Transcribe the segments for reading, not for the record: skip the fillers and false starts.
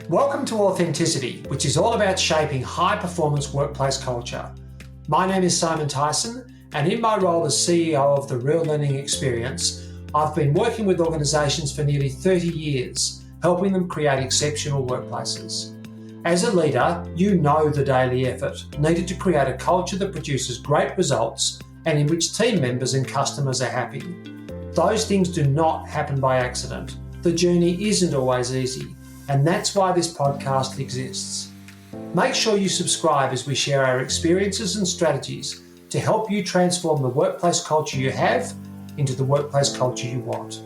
Welcome to Authenticity, which is all about shaping high-performance workplace culture. My name is Simon Tyson, and in my role as CEO of the Real Learning Experience, I've been working with organisations for nearly 30 years, helping them create exceptional workplaces. As a leader, you know the daily effort needed to create a culture that produces great results and in which team members and customers are happy. Those things do not happen by accident. The journey isn't always easy, and that's why this podcast exists. Make sure you subscribe as we share our experiences and strategies to help you transform the workplace culture you have into the workplace culture you want.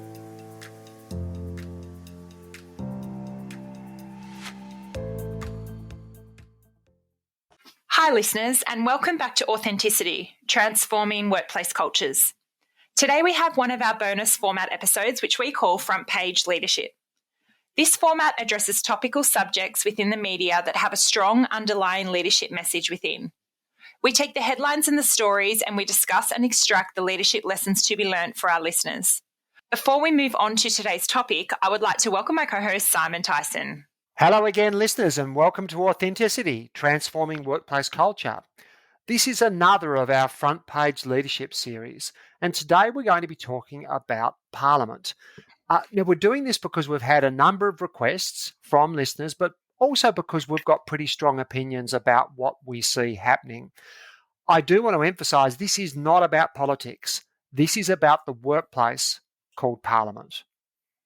Hi listeners, and welcome back to Authenticity, Transforming Workplace Cultures. Today we have one of our bonus format episodes which we call Front Page Leadership. This format addresses topical subjects within the media that have a strong underlying leadership message within. We take the headlines and the stories and we discuss and extract the leadership lessons to be learnt for our listeners. Before we move on to today's topic, I would like to welcome my co-host Simon Tyson. Hello again, listeners, and welcome to Authenticity, Transforming Workplace Culture. This is another of our Front Page Leadership series, and today we're going to be talking about Parliament. Now, we're doing this because we've had a number of requests from listeners, but also because we've got pretty strong opinions about what we see happening. I do want to emphasise this is not about politics. This is about the workplace called Parliament.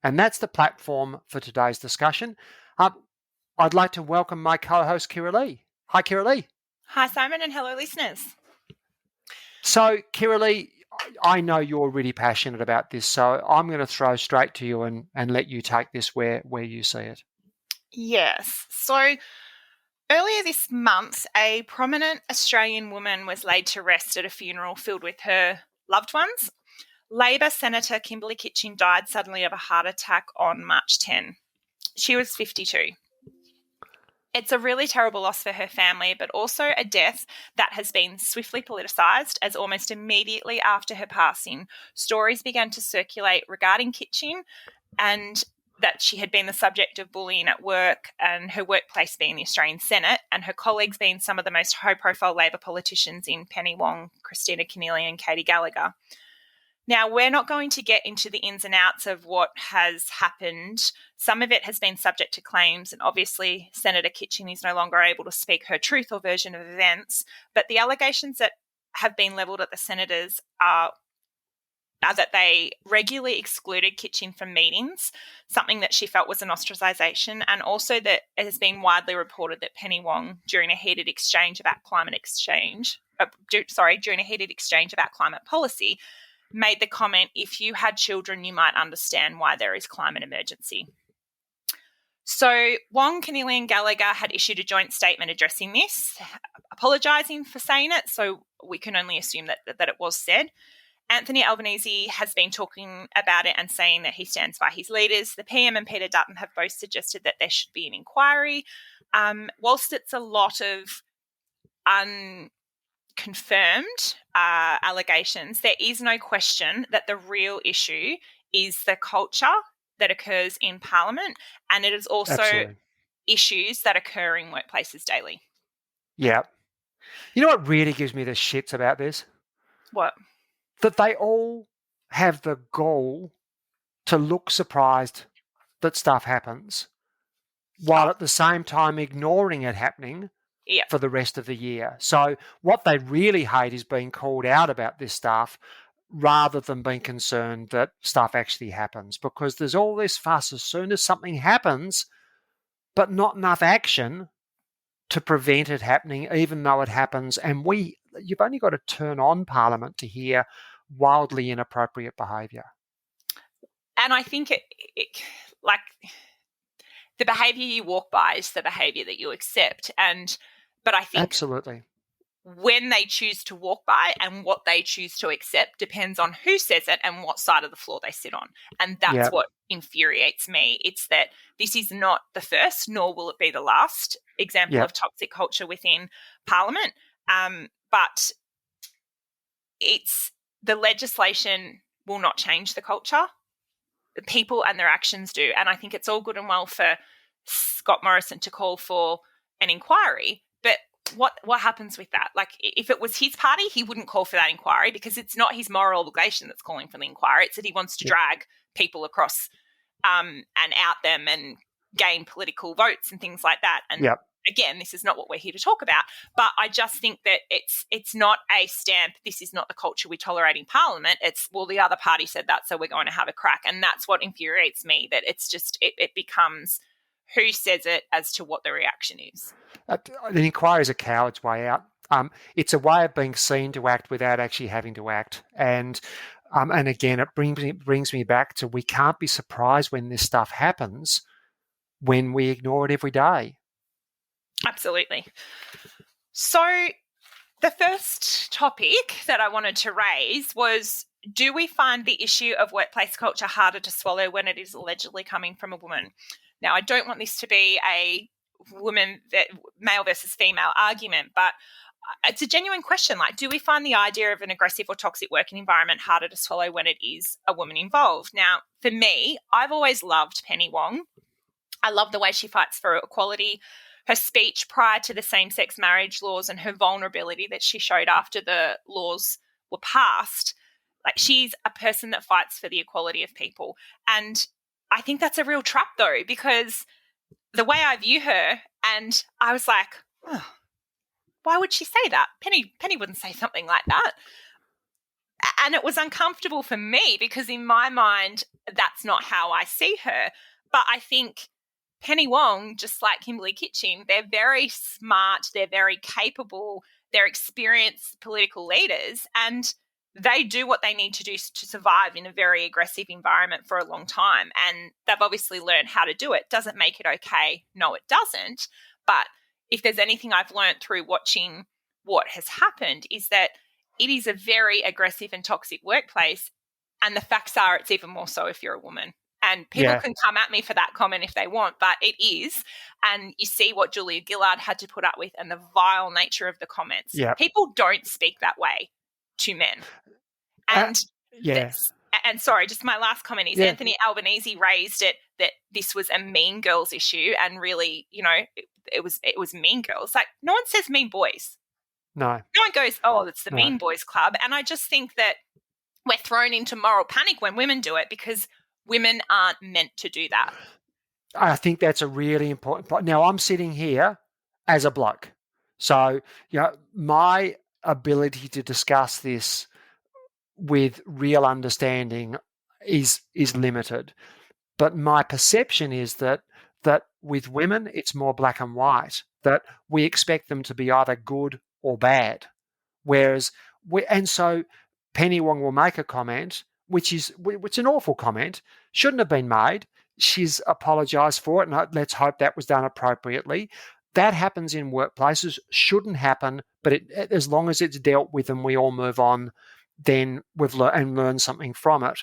And that's the platform for today's discussion. I'd like to welcome my co-host, Kira Lee. Hi, Kira Lee. Hi, Simon, and hello, listeners. So, Kira Lee, I know you're really passionate about this, so I'm going to throw straight to you and let you take this where you see it. Yes. So, earlier this month, a prominent Australian woman was laid to rest at a funeral filled with her loved ones. Labor Senator Kimberley Kitching died suddenly of a heart attack on March 10. She was 52. It's a really terrible loss for her family, but also a death that has been swiftly politicised, as almost immediately after her passing, stories began to circulate regarding Kitching and that she had been the subject of bullying at work, and her workplace being the Australian Senate, and her colleagues being some of the most high-profile Labor politicians in Penny Wong, Christina Keneally and Katie Gallagher. Now, we're not going to get into the ins and outs of what has happened. Some of it has been subject to claims, and obviously Senator Kitching is no longer able to speak her truth or version of events. But the allegations that have been levelled at the senators are that they regularly excluded Kitching from meetings, something that she felt was an ostracisation, and also that it has been widely reported that Penny Wong, during a heated exchange about climate policy, made the comment, if you had children, you might understand why there is climate emergency. So Wong, Keneally and Gallagher had issued a joint statement addressing this, apologising for saying it, so we can only assume that it was said. Anthony Albanese has been talking about it and saying that he stands by his leaders. The PM and Peter Dutton have both suggested that there should be an inquiry. Whilst it's a lot of confirmed allegations, there is no question that the real issue is the culture that occurs in Parliament, and it is also Absolutely. issues that occur in workplaces daily. Yeah. You know what really gives me the shits about this? What? That they all have the gall to look surprised that stuff happens, while at the same time ignoring it happening for the rest of the year. So what they really hate is being called out about this stuff rather than being concerned that stuff actually happens, because there's all this fuss as soon as something happens, but not enough action to prevent it happening, even though it happens. And you've only got to turn on Parliament to hear wildly inappropriate behaviour. And I think like the behaviour you walk by is the behaviour that you accept. But I think absolutely, when they choose to walk by and what they choose to accept depends on who says it and what side of the floor they sit on. And that's what infuriates me. It's that this is not the first, nor will it be the last example of toxic culture within Parliament. But the legislation will not change the culture. The people and their actions do. And I think it's all good and well for Scott Morrison to call for an inquiry. But what happens with that? Like, if it was his party, he wouldn't call for that inquiry because it's not his moral obligation that's calling for the inquiry. It's that he wants to drag people across and out them and gain political votes and things like that. And again, this is not what we're here to talk about, but I just think that it's not a stamp. This is not the culture we tolerate in Parliament. It's, well, the other party said that, so we're going to have a crack. And that's what infuriates me, that it's just, it becomes who says it as to what the reaction is. The inquiry is a coward's way out. It's a way of being seen to act without actually having to act. And again, it brings me back to, we can't be surprised when this stuff happens when we ignore it every day. Absolutely. So the first topic that I wanted to raise was, do we find the issue of workplace culture harder to swallow when it is allegedly coming from a woman? Now, I don't want this to be a male versus female argument, but it's a genuine question. Like, do we find the idea of an aggressive or toxic working environment harder to swallow when it is a woman involved? Now, for me, I've always loved Penny Wong. I love the way she fights for equality. Her speech prior to the same-sex marriage laws and her vulnerability that she showed after the laws were passed, like, she's a person that fights for the equality of people. And I think that's a real trap, though, because the way I view her, and I was like, oh, why would she say that? Penny wouldn't say something like that. And it was uncomfortable for me because in my mind, that's not how I see her. But I think Penny Wong, just like Kimberley Kitching, they're very smart, they're very capable, they're experienced political leaders, and they do what they need to do to survive in a very aggressive environment for a long time. And they've obviously learned how to do it. Doesn't make it okay. No, it doesn't. But if there's anything I've learned through watching what has happened, is that it is a very aggressive and toxic workplace. And the facts are, it's even more so if you're a woman. And people can come at me for that comment if they want, but it is. And you see what Julia Gillard had to put up with and the vile nature of the comments. Yep. People don't speak that way to men. And and sorry, just my last comment is Anthony Albanese raised it that this was a mean girls issue, and really, you know, it was mean girls. Like, no one says mean boys. No one goes, oh, it's the mean boys club. And I just think that we're thrown into moral panic when women do it because women aren't meant to do that. I think that's a really important point. Now, I'm sitting here as a bloke, so my ability to discuss this with real understanding is limited. But my perception is that with women, it's more black and white, that we expect them to be either good or bad. Whereas, so Penny Wong will make a comment, which is an awful comment, shouldn't have been made. She's apologised for it, and let's hope that was done appropriately. That happens in workplaces, shouldn't happen, but as long as it's dealt with and we all move on, then we've learned something from it.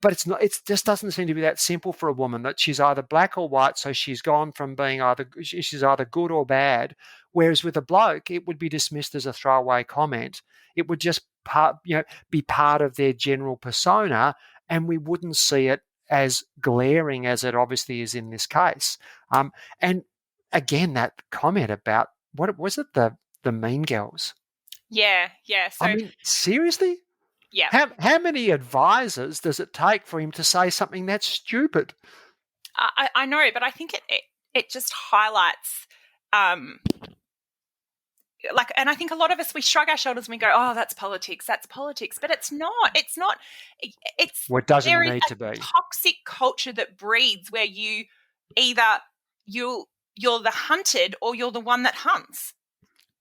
But it's not. It just doesn't seem to be that simple for a woman, that she's either black or white. So she's gone from being she's either good or bad. Whereas with a bloke, it would be dismissed as a throwaway comment. It would just be part of their general persona, and we wouldn't see it as glaring as it obviously is in this case. And again, that comment about what was it, the mean girls? Yeah. So, I mean, seriously? Yeah. How many advisors does it take for him to say something that's stupid? I know, but I think it just highlights, and I think a lot of us, we shrug our shoulders and we go, "Oh, that's politics. But it's not. It's not. It's well, it doesn't need to be toxic culture that breeds where you either you're the hunted or you're the one that hunts.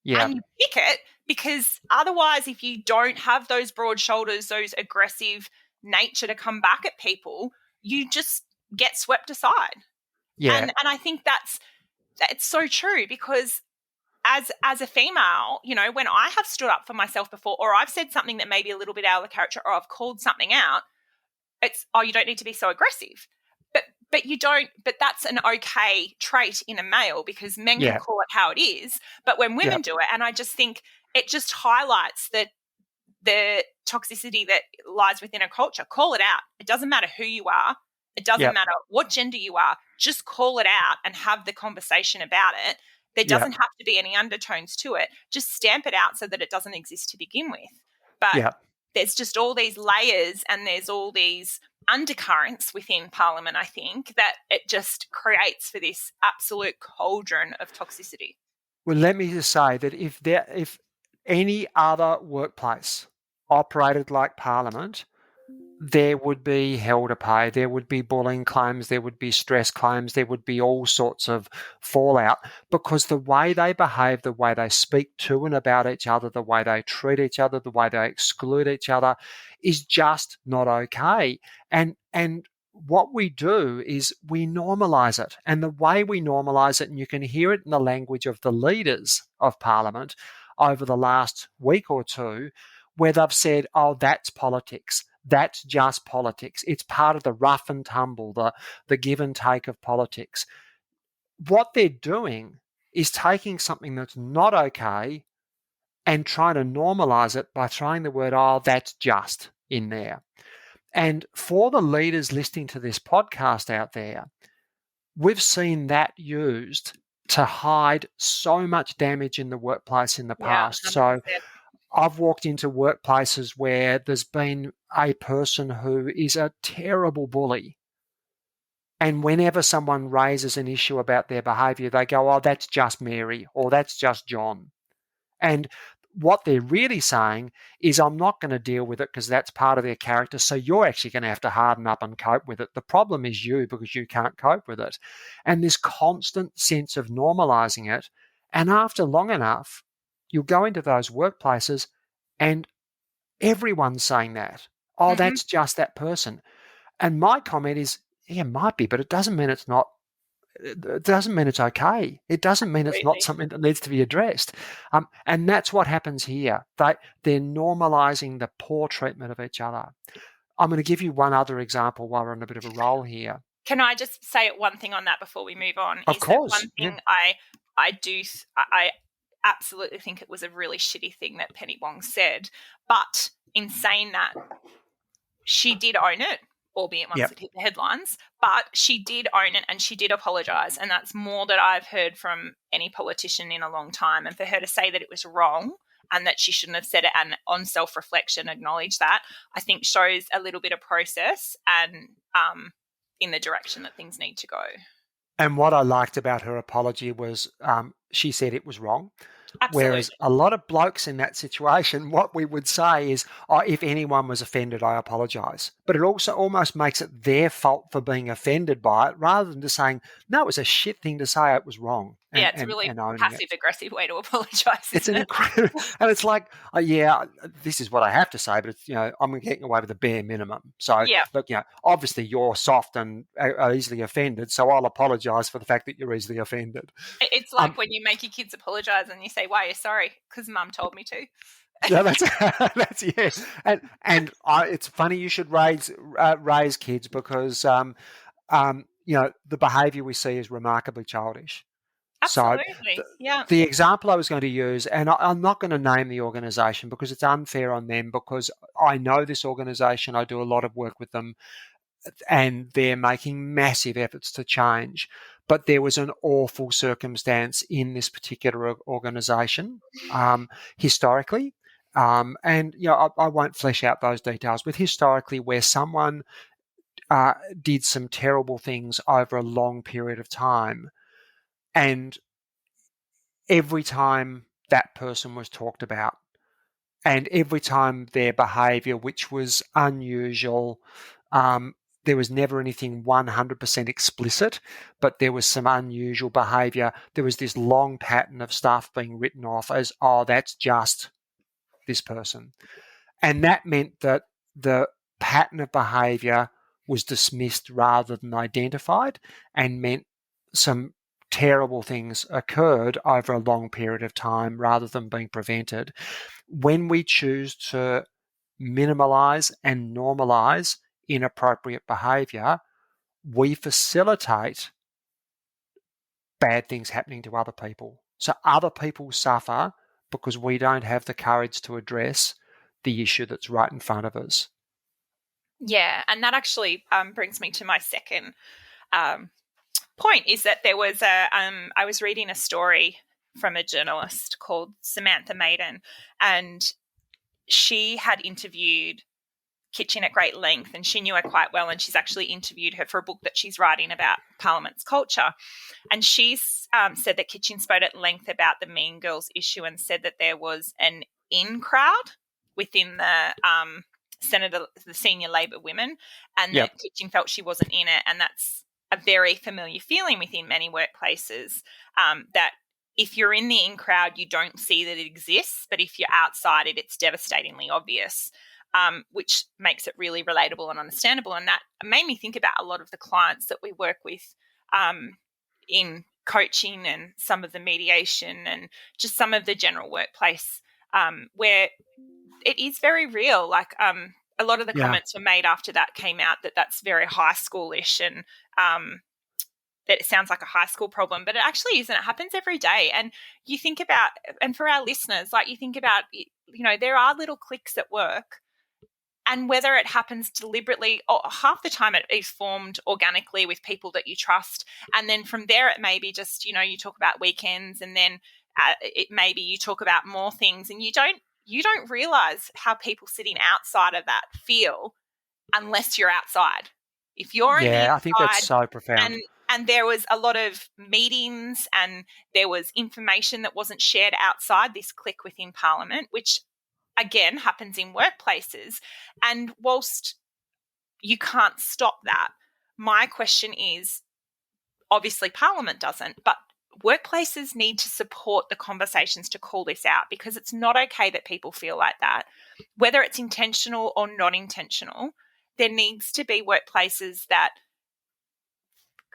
Yeah. And you pick it because otherwise, if you don't have those broad shoulders, those aggressive nature to come back at people, you just get swept aside. Yeah. And I think that's so true, because as a female, you know, when I have stood up for myself before, or I've said something that may be a little bit out of character, or I've called something out, it's, oh, you don't need to be so aggressive. But you don't. But that's an okay trait in a male, because men can call it how it is. But when women do it, and I just think it just highlights the toxicity that lies within a culture. Call it out. It doesn't matter who you are. It doesn't Yep. matter what gender you are, just call it out and have the conversation about it. There doesn't have to be any undertones to it. Just stamp it out so that it doesn't exist to begin with. But Yep. there's just all these layers and there's all these undercurrents within Parliament, I think, that it just creates for this absolute cauldron of toxicity. Well, let me just say that if any other workplace operated like Parliament, there would be hell to pay. There would be bullying claims, there would be stress claims, there would be all sorts of fallout, because the way they behave, the way they speak to and about each other, the way they treat each other, the way they exclude each other is just not okay. And what we do is we normalise it. And the way we normalise it, and you can hear it in the language of the leaders of Parliament over the last week or two, where they've said, oh, that's politics. That's just politics. It's part of the rough and tumble, the give and take of politics. What they're doing is taking something that's not okay and trying to normalise it by throwing the word, oh, that's just in there. And for the leaders listening to this podcast out there, we've seen that used to hide so much damage in the workplace in the past. 100%. So I've walked into workplaces where there's been a person who is a terrible bully. And whenever someone raises an issue about their behaviour, they go, oh, that's just Mary or that's just John. And what they're really saying is, I'm not going to deal with it because that's part of their character. So you're actually going to have to harden up and cope with it. The problem is you, because you can't cope with it. And this constant sense of normalising it. And after long enough, you'll go into those workplaces and everyone's saying that. Oh, that's just that person. And my comment is, yeah, it might be, but it doesn't mean it's not. It doesn't mean it's okay. It doesn't mean it's not something that needs to be addressed. And that's what happens here. They're normalising the poor treatment of each other. I'm going to give you one other example while we're on a bit of a roll here. Can I just say one thing on that before we move on? Of course. That one thing I absolutely think it was a really shitty thing that Penny Wong said. But in saying that, she did own it, albeit once it hit the headlines, but she did own it and she did apologise. And that's more that I've heard from any politician in a long time. And for her to say that it was wrong and that she shouldn't have said it and on self-reflection acknowledge that, I think shows a little bit of process and in the direction that things need to go. And what I liked about her apology was she said it was wrong. Absolutely. Whereas a lot of blokes in that situation, what we would say is, oh, if anyone was offended, I apologise. But it also almost makes it their fault for being offended by it, rather than just saying, no, it was a shit thing to say, it was wrong. Yeah, it's really passive-aggressive way to apologise. It's an incredible, and it's like, oh, yeah, this is what I have to say, but it's, I'm getting away with the bare minimum. So, look, obviously you're soft and are easily offended, so I'll apologise for the fact that you're easily offended. It's like when you make your kids apologise and you say, "Why are you sorry?" Because Mum told me to. Yeah, that's yes, and it's funny you should raise kids because the behaviour we see is remarkably childish. Absolutely, so the example I was going to use, and I'm not going to name the organisation because it's unfair on them, because I know this organisation, I do a lot of work with them, and they're making massive efforts to change. But there was an awful circumstance in this particular organisation historically. And I won't flesh out those details, but historically where someone did some terrible things over a long period of time, and every time that person was talked about, and every time their behaviour, which was unusual, there was never anything 100% explicit, but there was some unusual behaviour. There was this long pattern of stuff being written off as, oh, that's just this person. And that meant that the pattern of behaviour was dismissed rather than identified, and meant some terrible things occurred over a long period of time rather than being prevented. When we choose to minimalise and normalise inappropriate behaviour, we facilitate bad things happening to other people. So other people suffer because we don't have the courage to address the issue that's right in front of us. Yeah, and that actually brings me to my second point, is that there was I was reading a story from a journalist called Samantha Maiden, and she had interviewed Kitching at great length, and she knew her quite well, and she's actually interviewed her for a book that she's writing about Parliament's culture. And she's said that Kitching spoke at length about the Mean Girls issue and said that there was an in crowd within the the senior Labor women, and that Kitching felt she wasn't in it. And that's a very familiar feeling within many workplaces, that if you're in the in crowd, you don't see that it exists, but if you're outside it, it's devastatingly obvious. Which makes it really relatable and understandable. And that made me think about a lot of the clients that we work with in coaching and some of the mediation and just some of the general workplace, where it is very real. Like a lot of the comments were made after that came out that that's very high schoolish, and that it sounds like a high school problem, but it actually isn't. It happens every day. And you think about, and for our listeners, like you think about, there are little cliques at work. And whether it happens deliberately, or half the time it is formed organically with people that you trust. And then from there, it may be just, you talk about weekends, and then it maybe you talk about more things, and you don't realize how people sitting outside of that feel unless you're outside. If you're in the inside, I think that's so profound. And there was a lot of meetings, and there was information that wasn't shared outside this clique within Parliament, which again happens in workplaces. And whilst you can't stop that, my question is, obviously Parliament doesn't, but workplaces need to support the conversations to call this out, because it's not okay that people feel like that. Whether it's intentional or not intentional, there needs to be workplaces that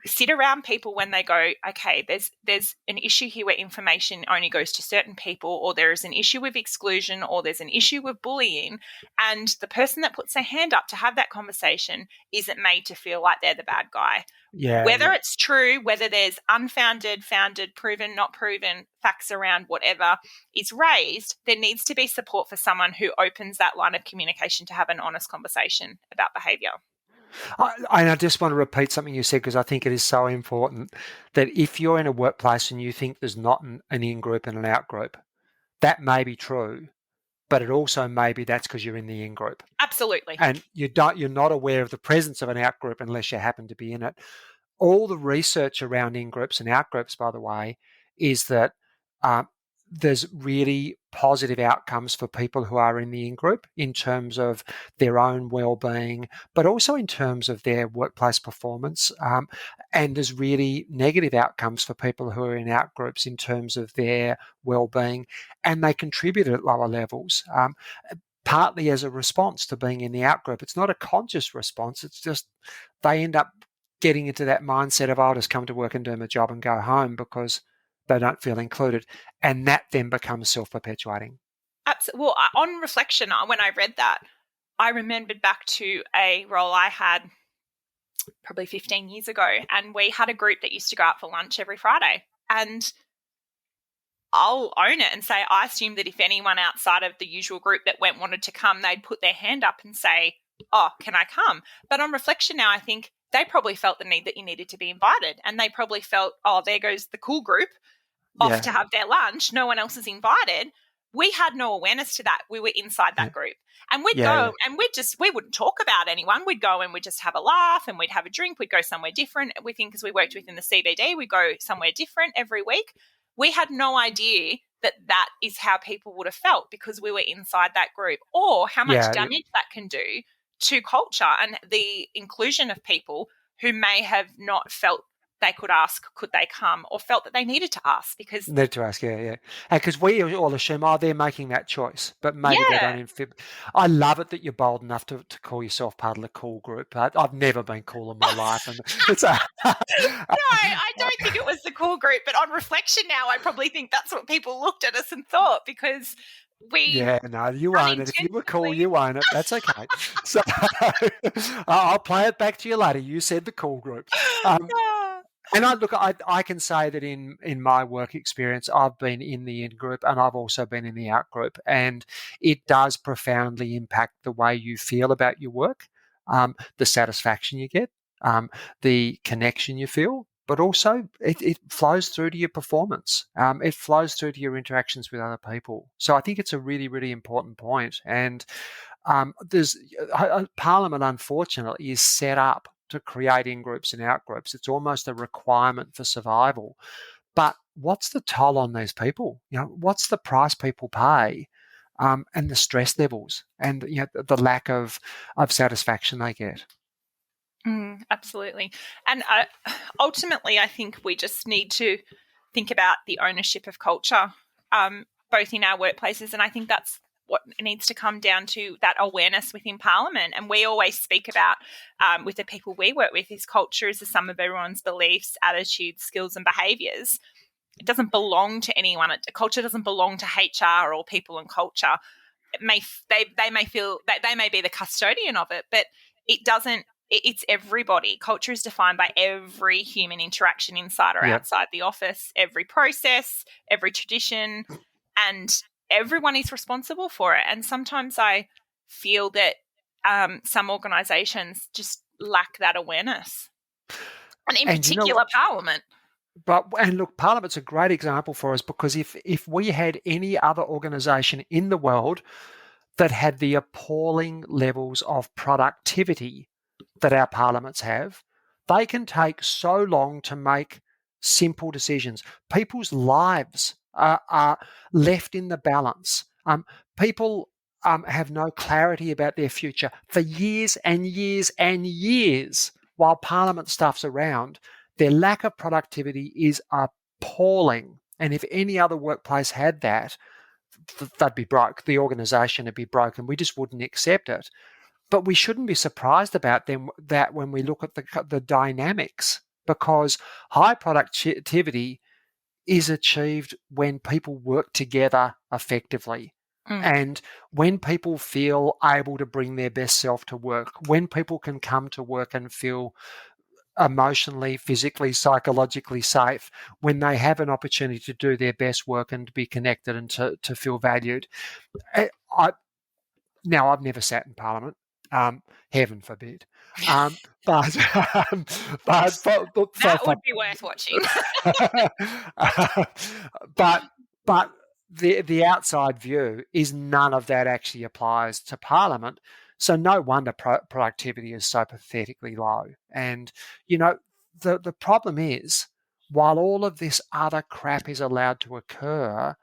sit around people when they go, okay, there's an issue here where information only goes to certain people, or there is an issue with exclusion, or there's an issue with bullying, and the person that puts their hand up to have that conversation isn't made to feel like they're the bad guy. Whether it's true, whether there's unfounded, founded, proven, not proven facts around whatever is raised, there needs to be support for someone who opens that line of communication to have an honest conversation about behaviour. I just want to repeat something you said, because I think it is so important, that if you're in a workplace and you think there's not an in-group and an out-group, that may be true, but it also may be that's because you're in the in-group. Absolutely. And you're not aware of the presence of an out-group unless you happen to be in it. All the research around in-groups and out-groups, by the way, is that there's really positive outcomes for people who are in the in-group in terms of their own well-being, but also in terms of their workplace performance. And there's really negative outcomes for people who are in out-groups in terms of their well-being, and they contribute at lower levels, partly as a response to being in the out-group. It's not a conscious response. It's just they end up getting into that mindset of, I'll just come to work and do my job and go home, because they don't feel included. And that then becomes self-perpetuating. Absolutely. Well, on reflection, when I read that, I remembered back to a role I had probably 15 years ago, and we had a group that used to go out for lunch every Friday. And I'll own it and say, I assumed that if anyone outside of the usual group that wanted to come, they'd put their hand up and say, oh, can I come? But on reflection now, I think they probably felt the need that you needed to be invited, and they probably felt, oh, there goes the cool group off to have their lunch. No one else is invited. We had no awareness to that. We were inside that group, and we'd go and we wouldn't talk about anyone. We'd go and we'd just have a laugh, and we'd have a drink. We'd go somewhere different. We think, because we worked within the CBD, we go somewhere different every week. We had no idea that that is how people would have felt, because we were inside that group, or how much damage that can do to culture and the inclusion of people who may have not felt they could ask, could they come, or felt that they needed to ask, because need to ask, because we all assume, they're making that choice, but maybe they don't. I love it that you're bold enough to call yourself part of the cool group. I've never been cool in my life, and it's no, I don't think it was the cool group. But on reflection now, I probably think that's what people looked at us and thought, because you own it. If you were cool, you own it. That's okay. So I'll play it back to you later. You said the cool group. And I can say that in my work experience, I've been in the in-group and I've also been in the out-group, and it does profoundly impact the way you feel about your work. the satisfaction you get, the connection you feel, but also it flows through to your performance. It flows through to your interactions with other people. So I think it's a really, really important point. And there's Parliament, unfortunately, is set up to create in-groups and out-groups. It's almost a requirement for survival. But what's the toll on these people? What's the price people pay, and the stress levels, and the lack of satisfaction they get? Absolutely. And ultimately, I think we just need to think about the ownership of culture, both in our workplaces, and I think that's what needs to come down to, that awareness within Parliament. And we always speak about, with the people we work with, is culture is the sum of everyone's beliefs, attitudes, skills and behaviours. It doesn't belong to anyone. Culture doesn't belong to HR or people and culture. They may feel that they may be the custodian of it, but it doesn't. It's everybody. Culture is defined by every human interaction inside or outside the office, every process, every tradition, and everyone is responsible for it. And sometimes I feel that some organisations just lack that awareness, and in particular, Parliament. And look, Parliament's a great example for us, because if we had any other organisation in the world that had the appalling levels of productivity that our parliaments have, they can take so long to make simple decisions. People's lives are left in the balance. People have no clarity about their future for years and years and years while Parliament stuff's around. Their lack of productivity is appalling. And if any other workplace had that, they'd be broke. The organisation would be broken. We just wouldn't accept it. But we shouldn't be surprised about that when we look at the dynamics, because high productivity is achieved when people work together effectively. And when people feel able to bring their best self to work, when people can come to work and feel emotionally, physically, psychologically safe, when they have an opportunity to do their best work and to be connected and to feel valued. Now, I've never sat in Parliament. Heaven forbid. But that would be worth watching. but the outside view is none of that actually applies to Parliament. So no wonder productivity is so pathetically low. And the problem is, while all of this other crap is allowed to occur,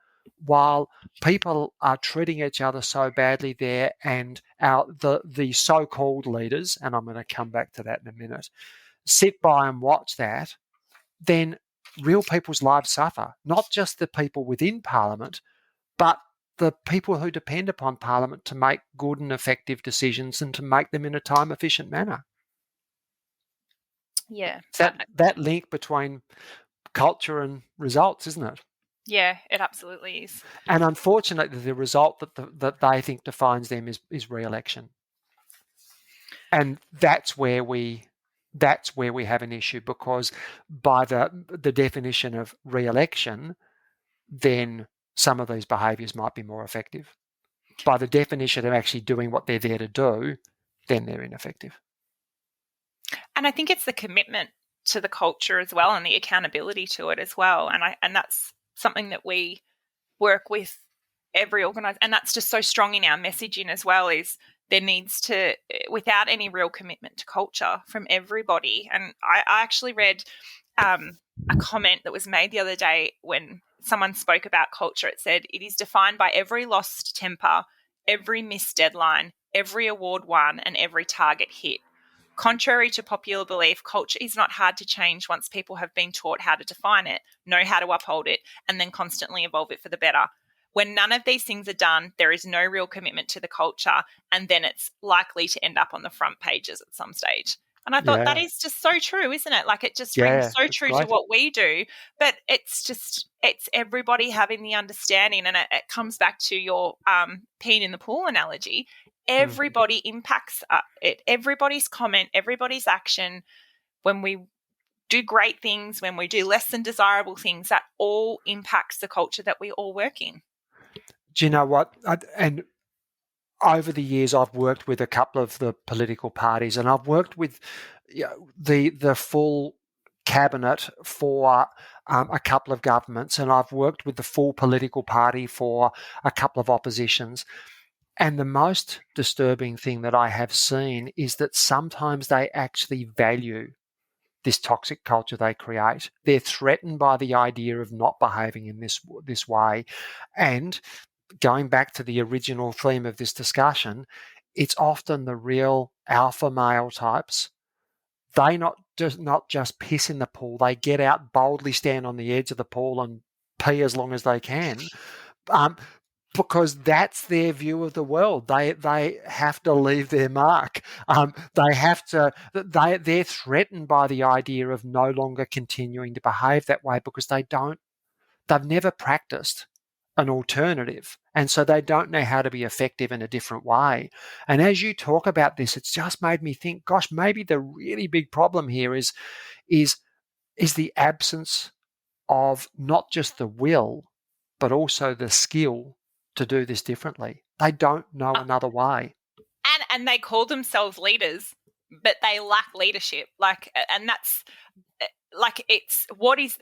while people are treating each other so badly there, and the so-called leaders, and I'm going to come back to that in a minute, sit by and watch that, then real people's lives suffer. Not just the people within Parliament, but the people who depend upon Parliament to make good and effective decisions and to make them in a time-efficient manner. Yeah. That link between culture and results, isn't it? Yeah, it absolutely is. And unfortunately, the result that they think defines them is re-election. And that's where we have an issue, because by the definition of re-election, then some of these behaviours might be more effective. By the definition of actually doing what they're there to do, then they're ineffective. And I think it's the commitment to the culture as well, and the accountability to it as well. And that's something that we work with every organisation, and that's just so strong in our messaging as well, is there needs to, without any real commitment to culture from everybody. And I actually read a comment that was made the other day when someone spoke about culture. It said, it is defined by every lost temper, every missed deadline, every award won, and every target hit. Contrary to popular belief, culture is not hard to change once people have been taught how to define it, know how to uphold it, and then constantly evolve it for the better. When none of these things are done, there is no real commitment to the culture, and then it's likely to end up on the front pages at some stage. And I thought that is just so true, isn't it? Like, it just rings so true to what we do. But it's everybody having the understanding, and it comes back to your peeing in the pool analogy. Everybody impacts it. Everybody's comment, everybody's action. When we do great things, when we do less than desirable things, that all impacts the culture that we all work in. Do you know what? And over the years, I've worked with a couple of the political parties, and I've worked with the full cabinet for a couple of governments, and I've worked with the full political party for a couple of oppositions. And the most disturbing thing that I have seen is that sometimes they actually value this toxic culture they create. They're threatened by the idea of not behaving in this way. And going back to the original theme of this discussion, it's often the real alpha male types. They not just piss in the pool. They get out, boldly stand on the edge of the pool and pee as long as they can, because that's their view of the world. They have to leave their mark. They're threatened by the idea of no longer continuing to behave that way because they've never practiced an alternative, and so they don't know how to be effective in a different way. And as you talk about this, it's just made me think, gosh, maybe the really big problem here is the absence of not just the will, but also the skill to do this differently. They don't know another way. And they call themselves leaders, but they lack leadership. And that's it's what is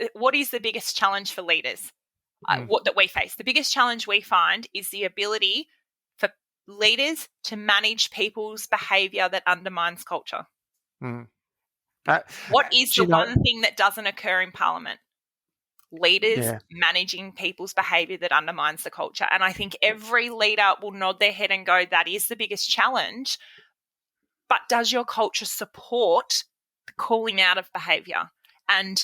the biggest challenge for leaders? What that we face. The biggest challenge we find is the ability for leaders to manage people's behaviour that undermines culture. What is the one thing that doesn't occur in Parliament? Leaders managing people's behaviour that undermines the culture. And I think every leader will nod their head and go, that is the biggest challenge. But does your culture support the calling out of behaviour? And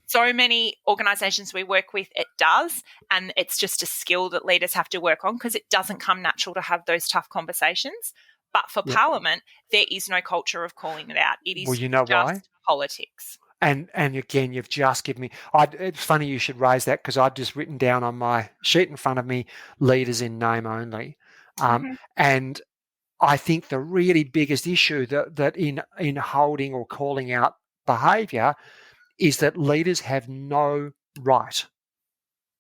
so many organisations we work with, it does, and it's just a skill that leaders have to work on because it doesn't come natural to have those tough conversations. But for Parliament, there is no culture of calling it out. It is why? Politics. And again, you've just given me. It's funny you should raise that because I've just written down on my sheet in front of me leaders in name only, and I think the really biggest issue that in holding or calling out behaviour is that leaders have no right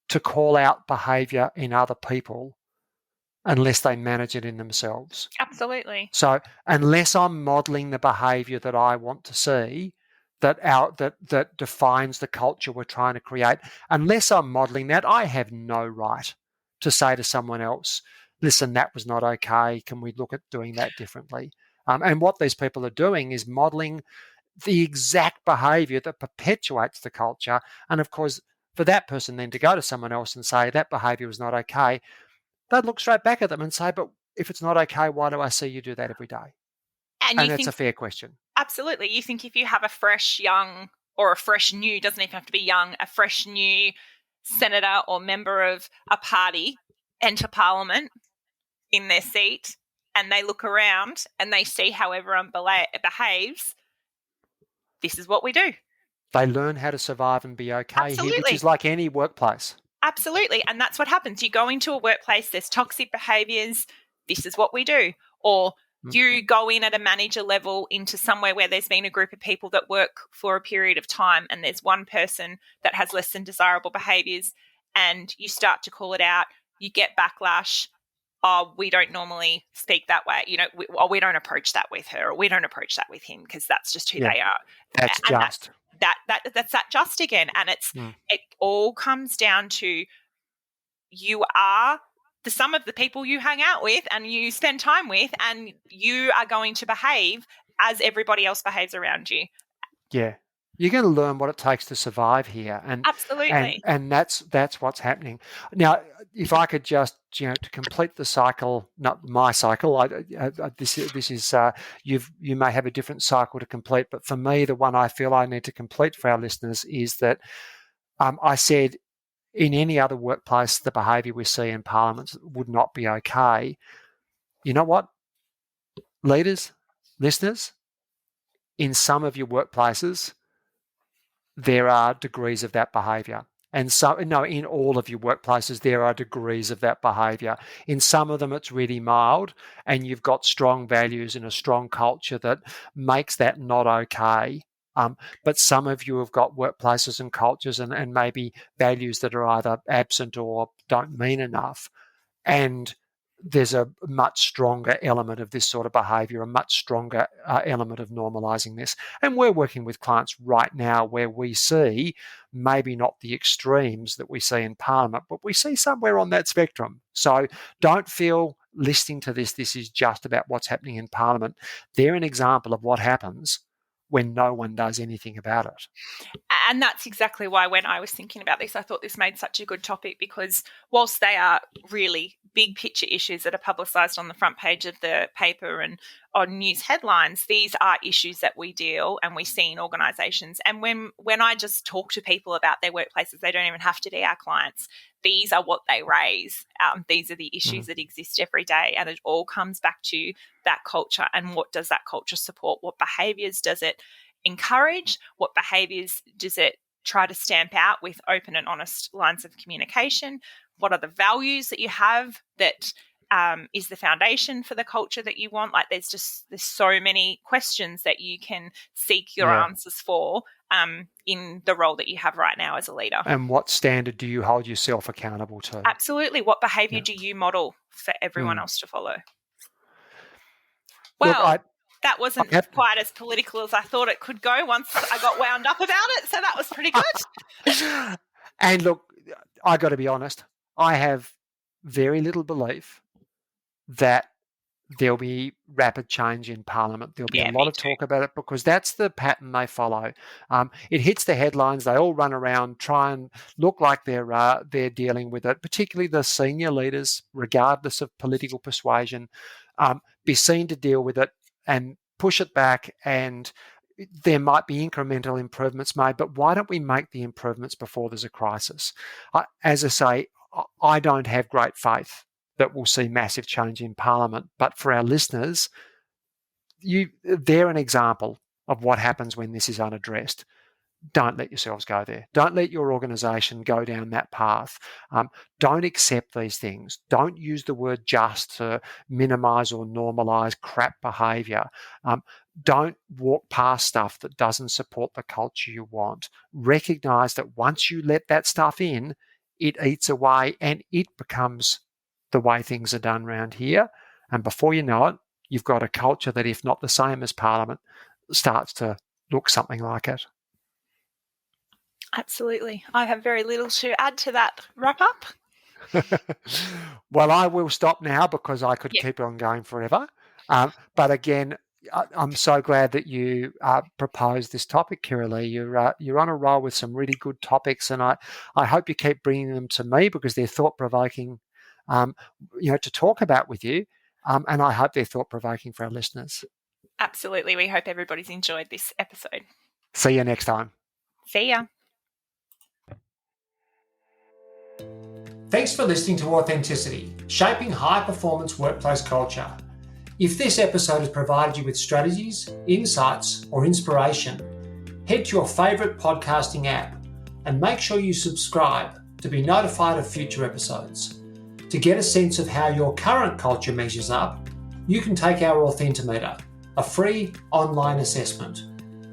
to call out behaviour in other people unless they manage it in themselves. Absolutely. So unless I'm modelling the behaviour that I want to see, that defines the culture we're trying to create, unless I'm modelling that, I have no right to say to someone else, listen, that was not okay. Can we look at doing that differently? And what these people are doing is modelling the exact behaviour that perpetuates the culture. And of course, for that person then to go to someone else and say that behaviour was not okay, they'd look straight back at them and say, but if it's not okay, why do I see you do that every day? And that's a fair question. Absolutely. You think if you have a fresh young or a fresh new, doesn't even have to be young, a fresh new senator or member of a party enter Parliament in their seat and they look around and they see how everyone behaves, this is what we do. They learn how to survive and be okay here, which is like any workplace. Absolutely. And that's what happens. You go into a workplace, there's toxic behaviours, this is what we do. Or you go in at a manager level into somewhere where there's been a group of people that work for a period of time and there's one person that has less than desirable behaviours and you start to call it out, you get backlash. Oh, we don't normally speak that way. You know, we don't approach that with her or we don't approach that with him because that's just who they are. That's just. That's that just again. And it all comes down to you are the sum of the people you hang out with and you spend time with, and you are going to behave as everybody else behaves around you. Yeah. You're going to learn what it takes to survive here. And absolutely. And that's what's happening. Now, if I could just, to complete the cycle, not my cycle, this is you may have a different cycle to complete, but for me, the one I feel I need to complete for our listeners is that I said in any other workplace, the behaviour we see in parliaments would not be okay. You know what? Leaders, listeners, in some of your workplaces, there are degrees of that behaviour. And so, no, in all of your workplaces, there are degrees of that behaviour. In some of them, it's really mild, and you've got strong values and a strong culture that makes that not okay. But some of you have got workplaces and cultures and maybe values that are either absent or don't mean enough. And there's a much stronger element of this sort of behaviour, a much stronger element of normalising this. And we're working with clients right now where we see maybe not the extremes that we see in Parliament, but we see somewhere on that spectrum. So don't feel listening to this is just about what's happening in Parliament. They're an example of what happens when no one does anything about it. And that's exactly why when I was thinking about this, I thought this made such a good topic, because whilst they are really big picture issues that are publicised on the front page of the paper and on news headlines, these are issues that we deal and we see in organisations. And when I just talk to people about their workplaces, they don't even have to be our clients. These are what they raise. These are the issues that exist every day. And it all comes back to that culture. And what does that culture support? What behaviours does it encourage? What behaviours does it try to stamp out with open and honest lines of communication? What are the values that you have that is the foundation for the culture that you want? Like there's so many questions that you can seek your answers for in the role that you have right now as a leader. And what standard do you hold yourself accountable to? Absolutely. What behaviour do you model for everyone else to follow? Well, look, that wasn't quite as political as I thought it could go once I got wound up about it, so that was pretty good. And look, I got to be honest, I have very little belief that there'll be rapid change in Parliament. There'll be a lot of talk about it because that's the pattern they follow. It hits the headlines. They all run around, try and look like they're dealing with it, particularly the senior leaders, regardless of political persuasion, be seen to deal with it and push it back, and there might be incremental improvements made, but why don't we make the improvements before there's a crisis? As I say, I don't have great faith that we'll see massive change in Parliament, but for our listeners, they're an example of what happens when this is unaddressed. Don't let yourselves go there. Don't let your organisation go down that path. Don't accept these things. Don't use the word just to minimise or normalise crap behaviour. Don't walk past stuff that doesn't support the culture you want. Recognise that once you let that stuff in, it eats away and it becomes the way things are done around here. And before you know it, you've got a culture that, if not the same as Parliament, starts to look something like it. Absolutely. I have very little to add to that wrap up. Well, I will stop now because I could keep on going forever. But again, I'm so glad that you proposed this topic, Kimberley. You're on a roll with some really good topics, and I hope you keep bringing them to me because they're thought-provoking, to talk about with you, and I hope they're thought-provoking for our listeners. Absolutely. We hope everybody's enjoyed this episode. See you next time. See ya. Thanks for listening to Authenticity, Shaping High-Performance Workplace Culture. If this episode has provided you with strategies, insights, or inspiration, head to your favourite podcasting app and make sure you subscribe to be notified of future episodes. To get a sense of how your current culture measures up, you can take our Authentimeter, a free online assessment.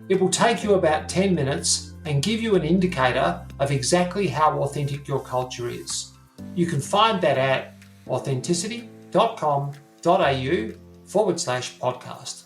It will take you about 10 minutes and give you an indicator of exactly how authentic your culture is. You can find that at authenticity.com.au/podcast.